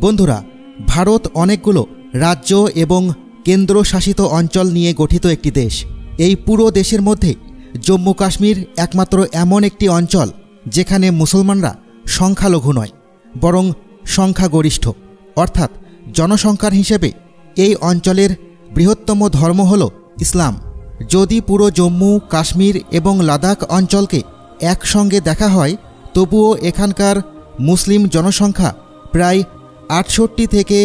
বন্ধুরা, ভারত অনেকগুলো রাজ্য এবং কেন্দ্রশাসিত অঞ্চল নিয়ে গঠিত একটি দেশ। এই পুরো দেশের মধ্যে জম্মু কাশ্মীর একমাত্র এমন একটি অঞ্চল যেখানে মুসলমানরা সংখ্যালঘু নয়, বরং সংখ্যাগরিষ্ঠ, অর্থাৎ জনসংখ্যার হিসেবে এই অঞ্চলের বৃহত্তম ধর্ম হল ইসলাম। যদি পুরো জম্মু কাশ্মীর এবং লাদাখ অঞ্চলকে একসঙ্গে দেখা হয়, তবুও এখানকার মুসলিম জনসংখ্যা প্রায় ৬৮ থেকে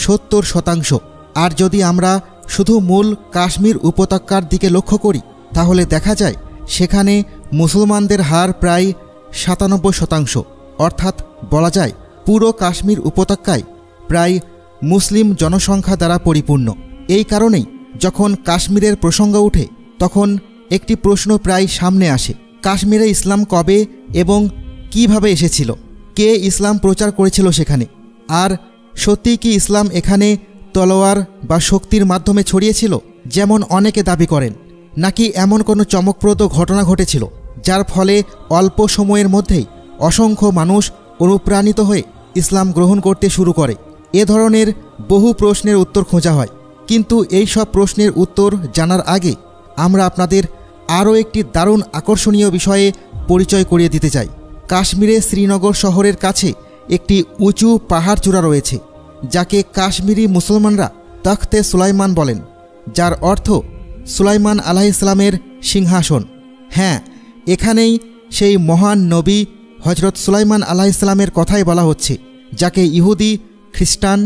৭০%। আর যদি আমরা শুধু মূল কাশ্মীর উপত্যকার দিকে লক্ষ্য করি, তাহলে দেখা যায় সেখানে মুসলমানদের হার প্রায় ৯৭%। অর্থাৎ বলা যায় পুরো কাশ্মীর উপত্যকায় প্রায় মুসলিম জনসংখ্যা দ্বারা পরিপূর্ণ। এই কারণেই যখন কাশ্মীরের প্রসঙ্গ ওঠে, তখন একটি প্রশ্ন প্রায় সামনে আসে: কাশ্মীরে ইসলাম কবে এবং কিভাবে এসেছিল? কে ইসলাম প্রচার করেছিল সেখানে? আর সত্যিই কি ইসলাম এখানে তলোয়ার বা শক্তির মাধ্যমে ছড়িয়েছিল, যেমন অনেকে দাবি করেন, নাকি এমন কোনো চমকপ্রদ ঘটনা ঘটেছিল যার ফলে অল্প সময়ের মধ্যেই অসংখ্য মানুষ অনুপ্রাণিত হয়ে ইসলাম গ্রহণ করতে শুরু করে? এ ধরনের বহু প্রশ্নের উত্তর খোঁজা হয়, কিন্তু এই সব প্রশ্নের উত্তর জানার আগে আমরা আপনাদের আরও একটি দারুণ আকর্ষণীয় বিষয়ে পরিচয় করিয়ে দিতে চাই। কাশ্মীরে শ্রীনগর শহরের কাছে একটি উঁচু পাহাড় চূড়া রয়েছে, যাকে কাশ্মীরি মুসলমানরা তখতে সুলাইমান বলেন, যার অর্থ সুলাইমান আলাইহিসসালামের সিংহাসন। হ্যাঁ, এখানেই সেই মহান নবী হজরত সুলাইমান আলাইহিসসালামের কথাই বলা হচ্ছে, যাকে ইহুদি, খ্রিস্টান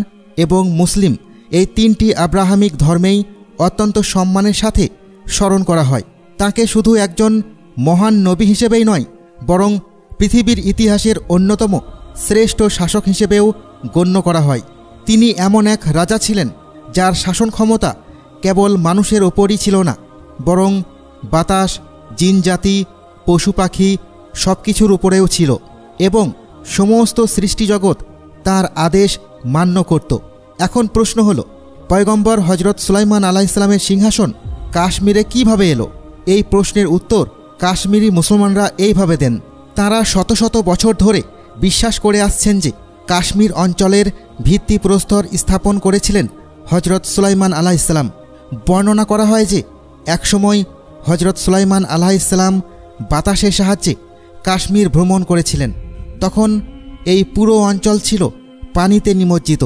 এবং মুসলিম এই তিনটি আব্রাহামিক ধর্মেই অত্যন্ত সম্মানের সাথে স্মরণ করা হয়। তাকে শুধু একজন মহান নবী হিসেবেই নয়, বরং পৃথিবীর ইতিহাসের অন্যতম শ্রেষ্ঠ শাসক হিসেবেও গণ্য করা হয়। তিনি এমন এক রাজা ছিলেন যার শাসন ক্ষমতা কেবল মানুষের ওপরই ছিল না, বরং বাতাস, জিনজাতি, পশু পাখি সব কিছুর উপরেও ছিল, এবং সমস্ত সৃষ্টিজগৎ তার আদেশ মান্য করত। এখন প্রশ্ন হলো, পয়গম্বর হজরত সুলাইমান আলাইহিসসালামের সিংহাসন কাশ্মীরে কিভাবে এলো? এই প্রশ্নের উত্তর কাশ্মীরি মুসলমানরা এইভাবে দেন। তাঁরা শত শত বছর ধরে বিশ্বাস করে আসছেন যে কাশ্মীর অঞ্চলের ভিত্তিপ্রস্তর স্থাপন করেছিলেন হজরত সুলাইমান আলাইহিসসালাম। বর্ণনা করা হয় যে একসময় হজরত সুলাইমান আলাইহিসসালাম বাতাসের সাহায্যে কাশ্মীর ভ্রমণ করেছিলেন। তখন এই পুরো অঞ্চল ছিল পানিতে নিমজ্জিত,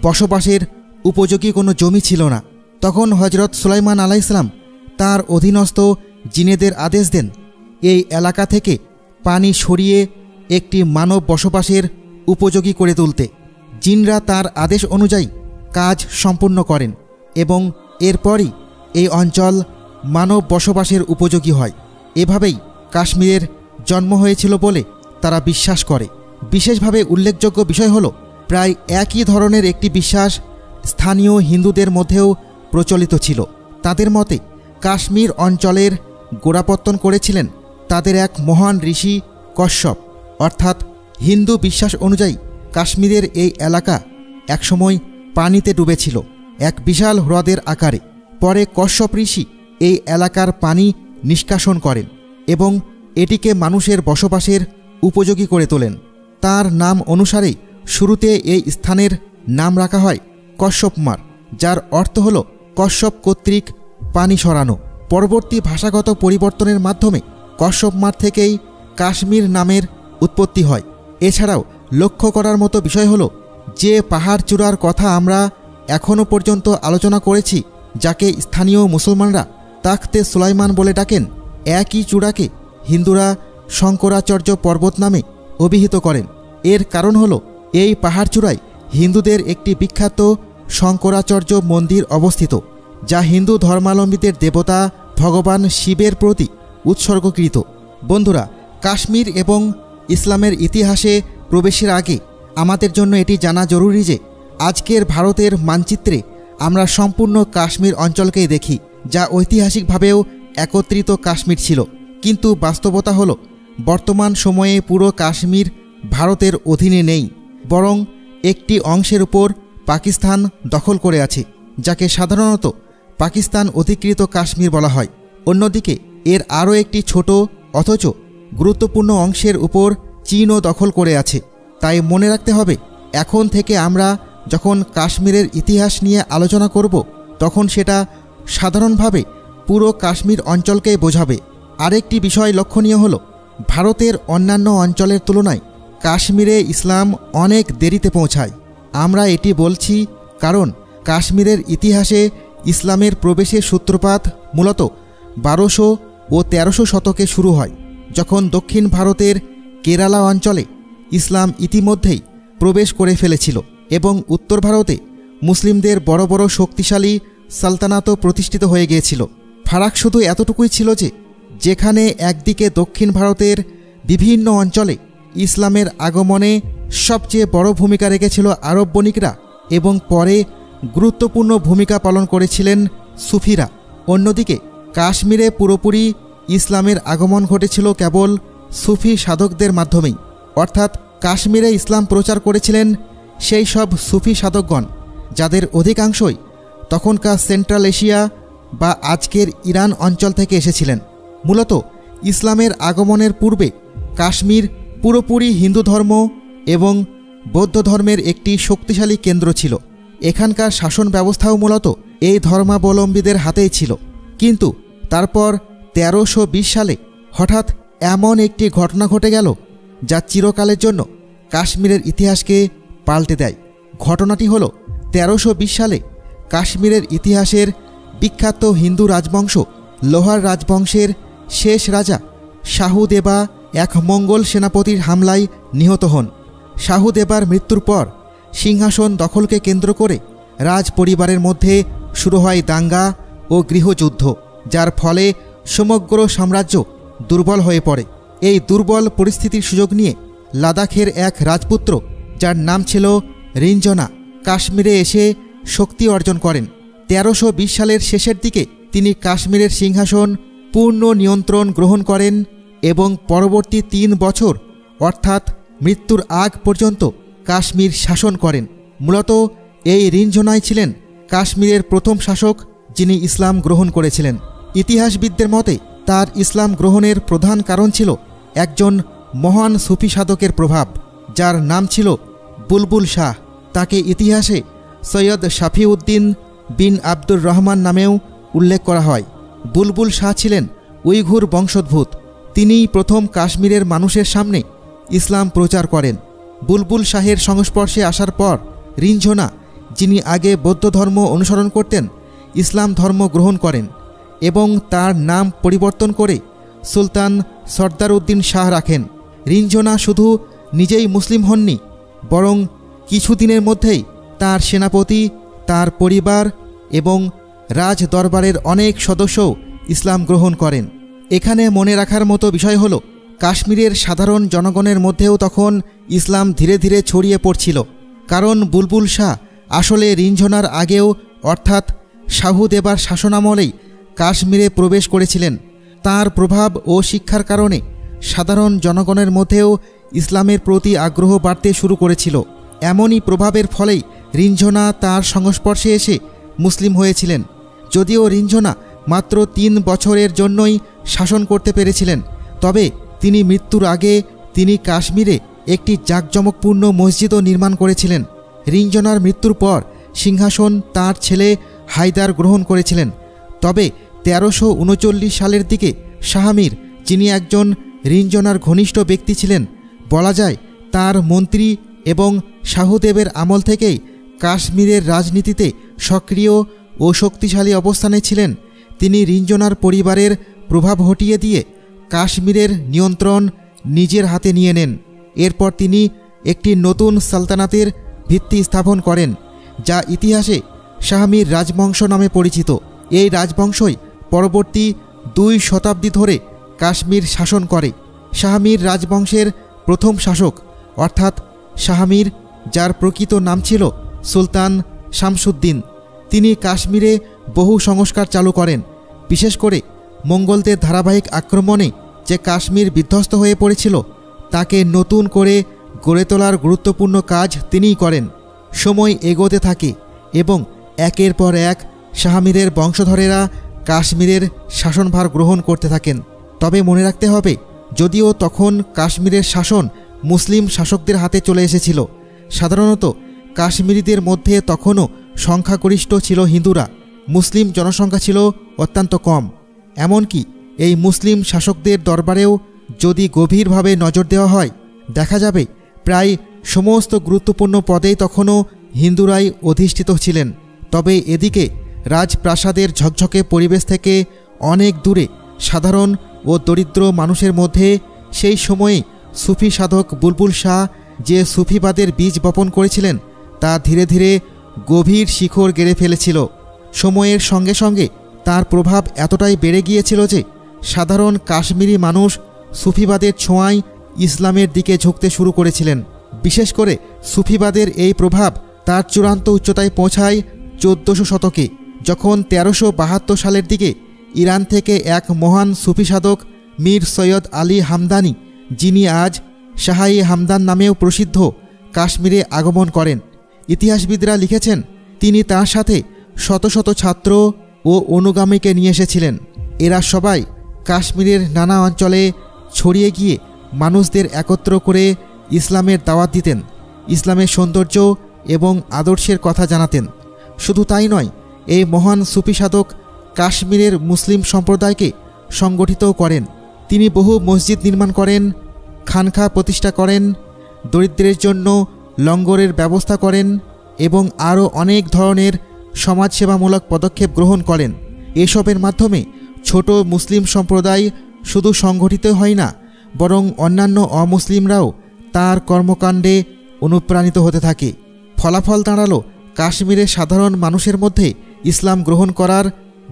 বসবাসের উপযোগী কোনো জমি ছিল না। তখন হজরত সুলাইমান আলাইহিসসালাম তাঁর অধীনস্থ জিনেদের আদেশ দেন এই এলাকা থেকে পানি সরিয়ে একটি মানব বসবাসের উপযোগী করে তুলতে। জিনরা তার আদেশ অনুযায়ী কাজ সম্পূর্ণ করেন এবং এরপরই এই অঞ্চল মানব বসবাসের উপযোগী হয়। এভাবেই কাশ্মীরের জন্ম হয়েছিল বলে তারা বিশ্বাস করে। বিশেষভাবে উল্লেখযোগ্য বিষয় হল, প্রায় একই ধরনের একটি বিশ্বাস স্থানীয় হিন্দুদের মধ্যেও প্রচলিত ছিল। তাদের মতে কাশ্মীর অঞ্চলের গোড়াপত্তন করেছিলেন তাদের এক মহান ঋষি কশ্যপ। অর্থাৎ হিন্দু বিশ্বাস অনুযায়ী কাশ্মীরের এই এলাকা একসময় পানিতে ডুবেছিল, এক বিশাল হ্রদের আকারে। পরে কশ্যপ ঋষি এই এলাকার পানি নিষ্কাশন করেন এবং এটিকে মানুষের বসবাসের উপযোগী করে তোলেন। তার নাম অনুসারেই শুরুতে এই স্থানের নাম রাখা হয় কশ্যপমার, যার অর্থ হল কশ্যপ কর্তৃক পানি সরানো। পরবর্তী ভাষাগত পরিবর্তনের মাধ্যমে কশ্যপমার থেকেই কাশ্মীর নামের উৎপত্তি হয়। এছাড়াও লক্ষ্য করার মতো বিষয় হল, যে পাহাড় চূড়ার কথা আমরা এখনও পর্যন্ত আলোচনা করেছি, যাকে স্থানীয় মুসলমানরা তখতে সুলাইমান বলে ডাকেন, একই চূড়াকে হিন্দুরা শঙ্করাচার্য পর্বত নামে অভিহিত করেন। এর কারণ হল, এই পাহাড় চূড়ায় হিন্দুদের একটি বিখ্যাত শঙ্করাচার্য মন্দির অবস্থিত, যা হিন্দু ধর্মাবলম্বীদের দেবতা ভগবান শিবের প্রতি উৎসর্গকৃত। বন্ধুরা, কাশ্মীর এবং ইসলামের ইতিহাসে প্রবেশের আগে আমাদের জন্য এটি জানা জরুরি যে আজকের ভারতের মানচিত্রে আমরা সম্পূর্ণ কাশ্মীর অঞ্চলকেই দেখি, যা ঐতিহাসিকভাবেও একত্রিত কাশ্মীর ছিল। কিন্তু বাস্তবতা হল, বর্তমান সময়ে পুরো কাশ্মীর ভারতের অধীনে নেই, বরং একটি অংশের উপর পাকিস্তান দখল করে আছে, যাকে সাধারণত পাকিস্তান অধিকৃত কাশ্মীর বলা হয়। অন্যদিকে এর আরও একটি ছোট অথচ গুরুত্বপূর্ণ অংশের উপর চীনও দখল করে আছে। তাই মনে রাখতে হবে, এখন থেকে আমরা যখন কাশ্মীরের ইতিহাস নিয়ে আলোচনা করব তখন সেটা সাধারণভাবে পুরো কাশ্মীর অঞ্চলকেই বোঝাবে। আরেকটি বিষয় লক্ষণীয় হলো ভারতের অন্যান্য অঞ্চলের তুলনায় কাশ্মীরে ইসলাম অনেক দেরিতে পৌঁছায়। আমরা এটি বলছি কারণ কাশ্মীরের ইতিহাসে ইসলামের প্রবেশের সূত্রপাত মূলত 1200 ও 1300 শতকে শুরু হয়, যখন দক্ষিণ ভারতের কেরালা অঞ্চলে ইসলাম ইতিমধ্যেই প্রবেশ করে ফেলেছিল এবং উত্তর ভারতে মুসলিমদের বড় বড় শক্তিশালী সালতানাতও প্রতিষ্ঠিত হয়ে গিয়েছিল। ফারাক শুধু এতটুকুই ছিল যে যেখানে একদিকে দক্ষিণ ভারতের বিভিন্ন অঞ্চলে ইসলামের আগমনে সবচেয়ে বড় ভূমিকা রেখেছিল আরব বণিকরা এবং পরে গুরুত্বপূর্ণ ভূমিকা পালন করেছিলেন সুফিরা, অন্যদিকে কাশ্মীরে পুরোপুরি ইসলামের আগমন ঘটেছিল কেবল সুফি সাধকদের মাধ্যমেই। অর্থাৎ কাশ্মীরে ইসলাম প্রচার করেছিলেন সেই সব সুফি সাধকগণ যাদের অধিকাংশই তখনকার সেন্ট্রাল এশিয়া বা আজকের ইরান অঞ্চল থেকে এসেছিলেন। মূলত ইসলামের আগমনের পূর্বে কাশ্মীর পুরোপুরি হিন্দু ধর্ম এবং বৌদ্ধ ধর্মের একটি শক্তিশালী কেন্দ্র ছিল। এখানকার শাসন ব্যবস্থাও মূলত এই ধর্মাবলম্বীদের হাতেই ছিল। কিন্তু তারপর 1320 সালে হঠাৎ এমন একটি ঘটনা ঘটে গেল যা চিরকালের জন্য কাশ্মীরের ইতিহাসকে পাল্টে দেয়। ঘটনাটি হলো 1320 সালে কাশ্মীরের ইতিহাসের বিখ্যাত হিন্দু রাজবংশ লোহার রাজবংশের শেষ রাজা শাহু দেবা এক মঙ্গল সেনাপতির হামলায় নিহত হন। শাহু দেবার মৃত্যুর পর সিংহাসন দখলকে কেন্দ্র করে রাজ পরিবারের মধ্যে শুরু হয় দাঙ্গা ও গৃহযুদ্ধ, যার ফলে সমগ্র সাম্রাজ্য দুর্বল হয়ে পড়ে। এই দুর্বল পরিস্থিতির সুযোগ নিয়ে লাদাখের এক রাজপুত্র যার নাম ছিল রিঞ্জনা কাশ্মীরে এসে শক্তি অর্জন করেন। 1320 সালের শেষের দিকে তিনি কাশ্মীরের সিংহাসন পূর্ণ নিয়ন্ত্রণ গ্রহণ করেন এবং পরবর্তী 3 বছর অর্থাৎ মৃত্যুর আগ পর্যন্ত কাশ্মীর শাসন করেন। মূলত এই রিঞ্জনাই ছিলেন কাশ্মীরের প্রথম শাসক যিনি ইসলাম গ্রহণ করেছিলেন। ইতিহাসবিদদের মতে তার ইসলাম গ্রহণের প্রধান কারণ ছিল একজন মহান সুফি সাধকের প্রভাব যার নাম ছিল বুলবুল শাহ। তাকে ইতিহাসে সৈয়দ শাফিউদ্দিন বিন আব্দুর রহমান নামেও উল্লেখ করা হয়। বুলবুল শাহ ছিলেন উইঘুর বংশোদ্ভূত। তিনিই প্রথম কাশ্মীরের মানুষের সামনে ইসলাম প্রচার করেন। বুলবুল শাহের সংস্পর্শে আসার পর রিঞ্জনা, যিনি আগে বৌদ্ধ ধর্ম অনুসরণ করতেন, ইসলাম ধর্ম গ্রহণ করেন এবং তার নাম পরিবর্তন করে সুলতান সর্দার উদ্দিন শাহ রাখেন। রিঞ্জনা শুধু নিজেই মুসলিম হননি, বরং কিছুদিনের মধ্যেই তার সেনাপতি, তার পরিবার এবং রাজ দরবারের অনেক সদস্যও ইসলাম গ্রহণ করেন। এখানে মনে রাখার মতো বিষয় হলো কাশ্মীরের সাধারণ জনগণের মধ্যেও তখন ইসলাম ধীরে ধীরে ছড়িয়ে পড়ছিল, কারণ বুলবুল শাহ আসলে রিঞ্জনার আগেও অর্থাৎ শাহু দেবার শাসনামলেই কাশ্মীরে প্রবেশ করেছিলেন। তার প্রভাব ও শিক্ষার কারণে সাধারণ জনগণের মধ্যেও ইসলামের প্রতি আগ্রহ বাড়তে শুরু করেছিল। এমনই প্রভাবের ফলেই রিঞ্জনা তার সংস্পর্শে এসে মুসলিম হয়েছিলেন। যদিও রিঞ্জনা মাত্র 3 বছরের জন্যই শাসন করতে পেরেছিলেন, তবে তিনি মৃত্যুর আগে তিনি কাশ্মীরে একটি জাঁকজমকপূর্ণ মসজিদও নির্মাণ করেছিলেন। রিঞ্জনার মৃত্যুর পর সিংহাসন তার ছেলে হায়দার গ্রহণ করেছিলেন। তবে 1339 সালের দিকে শাহ মীর, যিনি একজন রিঞ্জনার ঘনিষ্ঠ ব্যক্তি ছিলেন, বলা যায় তার মন্ত্রী এবং শাহুদেবের আমল থেকেই কাশ্মীরের রাজনীতিতে সক্রিয় ও শক্তিশালী অবস্থানে ছিলেন। তিনি রিঞ্জনার পরিবারের প্রভাব হটিয়ে দিয়ে কাশ্মীরের নিয়ন্ত্রণ নিজের হাতে নিয়ে নেন। এরপর তিনি একটি নতুন সালতানাতের ভিত্তি স্থাপন করেন, যা ইতিহাসে শাহ মীর রাজবংশ নামে পরিচিত। এই রাজবংশই পরবর্তী 2 শতাব্দী ধরে কাশ্মীর শাসন করে। শাহ মীর রাজবংশের প্রথম শাসক অর্থাৎ শাহ মীর, যার প্রকৃত নাম ছিল সুলতান শামসুদ্দিন, তিনি কাশ্মীরে বহু সংস্কার চালু করেন। বিশেষ করে মঙ্গলদের ধারাবাহিক আক্রমণে যে কাশ্মীর বিধ্বস্ত হয়ে পড়েছিল তাকে নতুন করে গড়ে তোলার গুরুত্বপূর্ণ কাজ তিনিই করেন। সময় এগোতে থাকে এবং একের পর এক শাহ মীরের বংশধরেরা কাশ্মীরের শাসনভার গ্রহণ করতে থাকেন। তবে মনে রাখতে হবে, যদিও তখন কাশ্মীরের শাসন মুসলিম শাসকদের হাতে চলে এসেছিল, সাধারণত কাশ্মীরিদের মধ্যে তখনও সংখ্যাগরিষ্ঠ ছিল হিন্দুরা। মুসলিম জনসংখ্যা ছিল অত্যন্ত কম। এমনকি এই মুসলিম শাসকদের দরবারেও যদি গভীরভাবে নজর দেওয়া হয়, দেখা যাবে প্রায় সমস্ত গুরুত্বপূর্ণ পদেই তখনও হিন্দুরাই অধিষ্ঠিত ছিলেন। তবে এদিকে রাজপ্রাসাদের ঝকঝকে পরিবেশ থেকে অনেক দূরে সাধারণ ও দরিদ্র মানুষের মধ্যে সেই সময়ে সুফি সাধক বুলবুল শাহ যে সুফিবাদের বীজ বপন করেছিলেন তা ধীরে ধীরে গভীর শিখর গেড়ে ফেলেছিল। সময়ের সঙ্গে সঙ্গে তার প্রভাব এতটাই বেড়ে গিয়েছিল যে সাধারণ কাশ্মীরি মানুষ সুফিবাদের ছোঁয়ায় ইসলামের দিকে ঝুঁকতে শুরু করেছিলেন। বিশেষ করে সুফিবাদের এই প্রভাব তার চূড়ান্ত উচ্চতায় পৌঁছায় 1400 শতকে, যখন 1372 সালের দিকে ইরান থেকে এক মহান সুফি সাধক মীর সৈয়দ আলী হামদানি, যিনি আজ শাহ-ই হামদান নামেও প্রসিদ্ধ, কাশ্মীরে আগমন করেন। ইতিহাসবিদরা লিখেছেন তিনি তার সাথে শত শত ছাত্র ও অনুগামীকে নিয়ে এসেছিলেন। এরা সবাই কাশ্মীরের নানা অঞ্চলে ছড়িয়ে গিয়ে মানুষদের একত্র করে ইসলামের দাওয়াত দিতেন, ইসলামের সৌন্দর্য এবং আদর্শের কথা জানাতেন। শুধু তাই নয়, এই মহান সুফি সাধক কাশ্মীরের মুসলিম সম্প্রদায়কে সংগঠিতও করেন। তিনি বহু মসজিদ নির্মাণ করেন, খানকা প্রতিষ্ঠা করেন, দরিদ্রের জন্য লঙ্গরের ব্যবস্থা করেন এবং আরও অনেক ধরনের সমাজসেবামূলক পদক্ষেপ গ্রহণ করেন। এসবের মাধ্যমে ছোট মুসলিম সম্প্রদায় শুধু সংগঠিত হয় না, বরং অন্যান্য অমুসলিমরাও তার কর্মকাণ্ডে অনুপ্রাণিত হতে থাকে। ফলাফল দাঁড়ালো কাশ্মীরের সাধারণ মানুষের মধ্যে ইসলাম গ্রহণ করার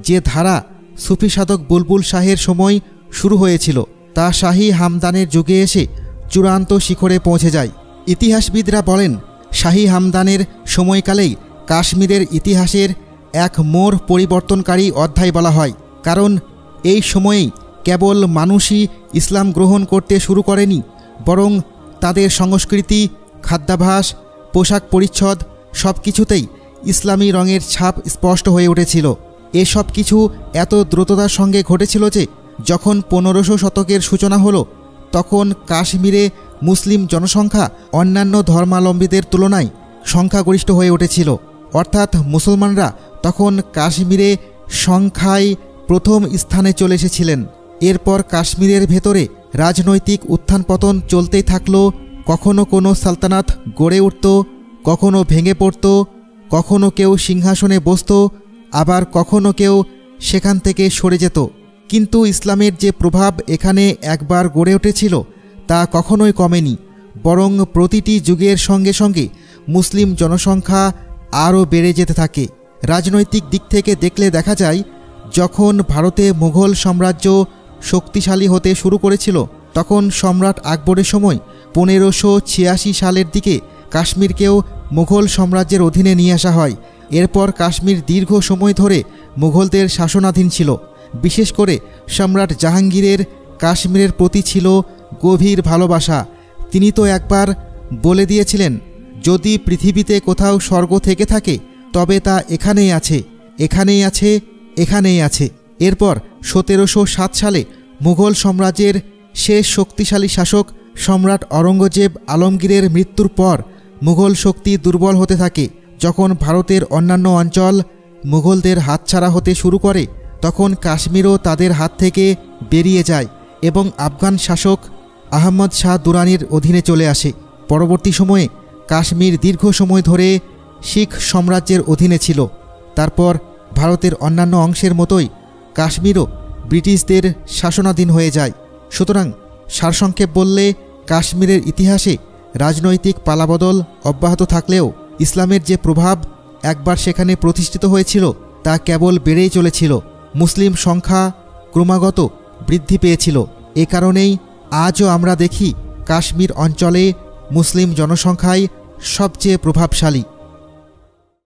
যে ধারা সুফি সাধক বুলবুল শাহের সময় শুরু হয়েছিল তা শাহী হামদানের যুগে এসে চূড়ান্ত শিখরে পৌঁছে যায়। ইতিহাসবিদরা বলেন শাহী হামদানের সময়কালেই কাশ্মীরের ইতিহাসের এক মোড় পরিবর্তনকারী অধ্যায় বলা হয়। কারণ এই সময়েই কেবল মানুষই ইসলাম গ্রহণ করতে শুরু করেনি, বরং তাদের সংস্কৃতি, খাদ্যাভ্যাস, পোশাক পরিচ্ছদ সব কিছুতেই ইসলামী রঙের ছাপ স্পষ্ট হয়ে উঠেছিল। এসব কিছু এত দ্রুততার সঙ্গে ঘটেছিল যে যখন 1500 শতকের সূচনা হলো, তখন কাশ্মীরে মুসলিম জনসংখ্যা অন্যান্য ধর্মাবলম্বীদের তুলনায় সংখ্যাগরিষ্ঠ হয়ে উঠেছিল। অর্থাৎ মুসলমানরা তখন কাশ্মীরে সংখ্যায় প্রথম স্থানে চলে এসেছিলেন। এরপর কাশ্মীরের ভেতরে রাজনৈতিক উত্থান পতন চলতেই থাকলো। কখনো কোনো সালতানাত গড়ে উঠত, কখনো ভেঙে পড়ত, কখনো কেউ সিংহাসনে বসত, আবার কখনো কেউ সেখান থেকে সরে যেত। কিন্তু ইসলামের যে প্রভাব এখানে একবার গড়ে উঠেছিল তা কখনোই কমেনি, বরং প্রতিটি যুগের সঙ্গে সঙ্গে মুসলিম জনসংখ্যা আরও বেড়ে যেতে থাকে। রাজনৈতিক দিক থেকে দেখলে দেখা যায়, যখন ভারতে মুঘল সাম্রাজ্য শক্তিশালী হতে শুরু করেছিল, তখন সম্রাট আকবরের সময় 1586 সালের দিকে কাশ্মীরকেও মুঘল সাম্রাজ্যের অধীনে নিয়ে আসা হয়। এরপর কাশ্মীর দীর্ঘ সময় ধরে মুঘলদের শাসনাধীন ছিল। বিশেষ করে সম্রাট জাহাঙ্গীরের কাশ্মীরের প্রতি ছিল গভীর ভালোবাসা। তিনি তো একবার বলে দিয়েছিলেন, যদি পৃথিবীতে কোথাও স্বর্গ থেকে থাকে তবে তা এখানেই আছে, এখানেই আছে, এখানেই আছে। এরপর 1707 সালে মুঘল সাম্রাজ্যের শেষ শক্তিশালী শাসক সম্রাট অরঙ্গজেব আলমগীরের মৃত্যুর পর মুঘল শক্তি দুর্বল হতে থাকে। যখন ভারতের অন্যান্য অঞ্চল মুঘলদের হাতছাড়া হতে শুরু করে, তখন কাশ্মীরও তাদের হাত থেকে বেরিয়ে যায় এবং আফগান শাসক আহমদ শাহ দুরানির অধীনে চলে আসে। পরবর্তী সময়ে কাশ্মীর দীর্ঘ সময় ধরে শিখ সাম্রাজ্যের অধীনে ছিল। তারপর ভারতের অন্যান্য অংশের মতোই কাশ্মীরও ব্রিটিশদের শাসনাধীন হয়ে যায়। সুতরাং সারসংক্ষেপ বললে, কাশ্মীরের ইতিহাসে রাজনৈতিক পালাবদল অব্যাহত থাকলেও ইসলামের যে প্রভাব একবার সেখানে প্রতিষ্ঠিত হয়েছিল তা কেবল বেড়েই চলেছিল। মুসলিম সংখ্যা ক্রমাগত বৃদ্ধি পেয়েছিল। এ কারণেই আজও আমরা দেখি কাশ্মীর অঞ্চলে মুসলিম জনসংখ্যাই সবচেয়ে প্রভাবশালী।